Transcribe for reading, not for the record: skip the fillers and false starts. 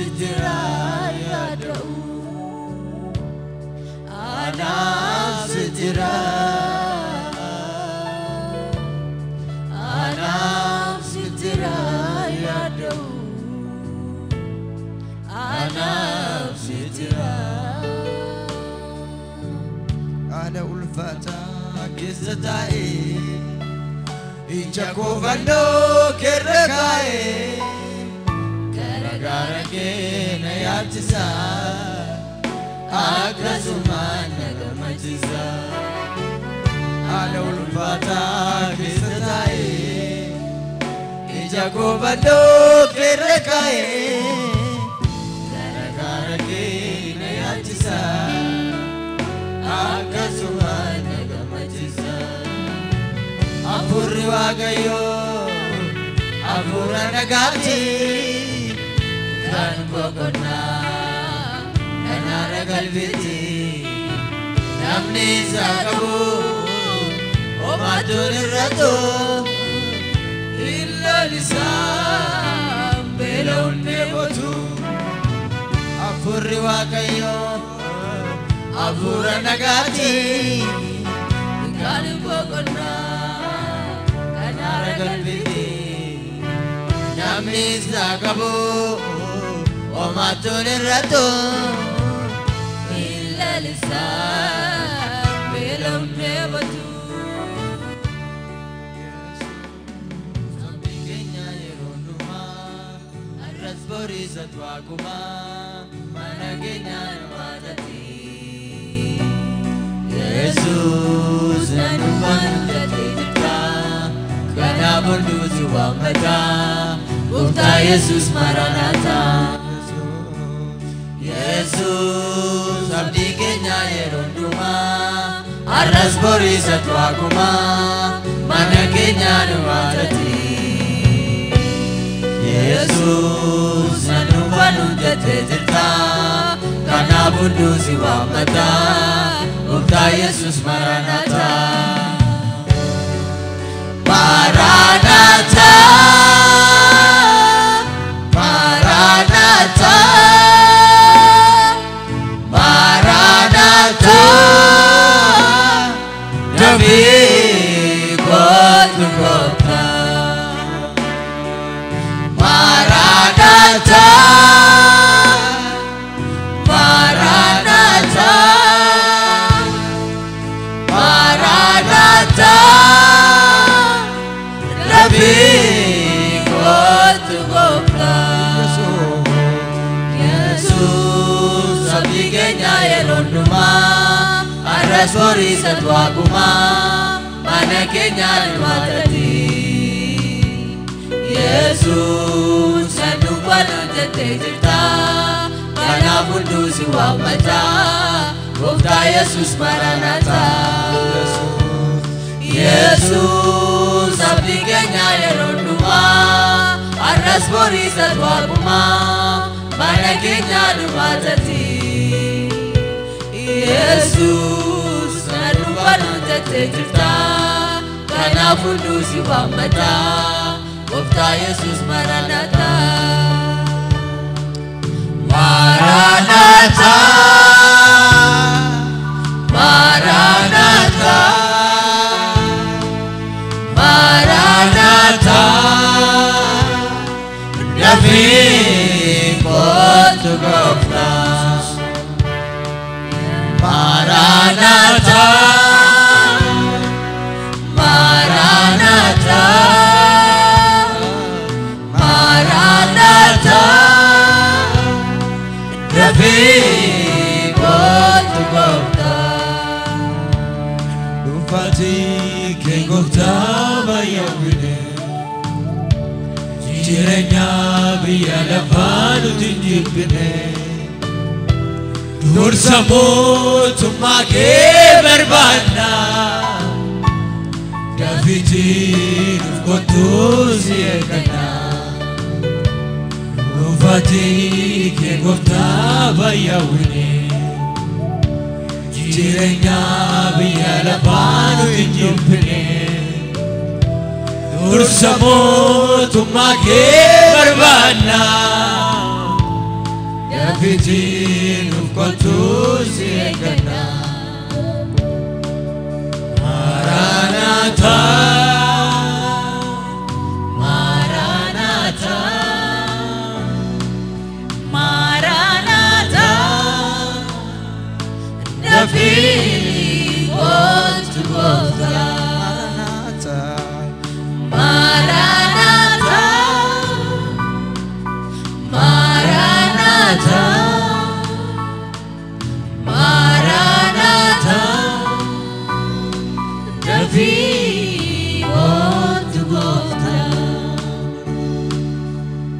sitira yadau Anaf sitira Anaf sitira yadau Anaf sitira Ana ulfata kizatai Inja kovando kerakae Gara-gara ke nayatisa Akasuman nagamajisa Ana ulfata kizatai Inja kovando kerakae Gara-gara ke nayatisa Akasuman nagamajisa Apurri wagayo Apura nagati Kan bokona Kanara galviti Namni zakabu Omatun irrato Illa lisam Belon nebotu Apurri wagayo Apura nagati Kan bokona Galviti Namni zakabu Omatun irrato Illa lisan Belum nebatu Sampai kenya yeronduma Arras borisa tuakuma Mana kenya namadati Yesus nanuman jati Kana munduzi wa mata Bukta Yesus Maranatha Yesus abdi kenya yeronduma Arras borisa tuakuma Mana kenya nuwadati Yesus nanubanu jate jirta Kana munduzi wa mata Bukta Yesus Maranatha Maranatha, Maranatha, Maranatha, Nabi Kota Maranatha, Maranatha, Maranatha. Yesus abdi kenya yeronduma Arras borisa tuakuma Mana kenya nuwadati Yesus nanubanu jate jirta Kana munduzi wa mata Bukta Yesus Maranatha Yesus abdi kenya yeronduma Arras borisa tuakuma Mana kenya nuwadati Yesus nanubanu jate jirta Kana munduzi wa mata Bukta Yesus Maranatha Maranatha Maranatha Maranatha Nabi Kota Maranatha Maranatha Maranatha Nabi Kota Dufati Kengota Bayawine Jirenya Biya Lafanu Tinjibine Dursamu Tumake Berbana Dafiti Nufkotuzi Ekana Dufati Kengota Bayawine Jirenya Biya Lafanu Tinjibine Dursamu Tumake Berbana Ofiitiin of kottuu si eegganna. Maranatha, Maranatha, Maranatha, dafii kottu Gooftaa. Maranatha, Maranatha,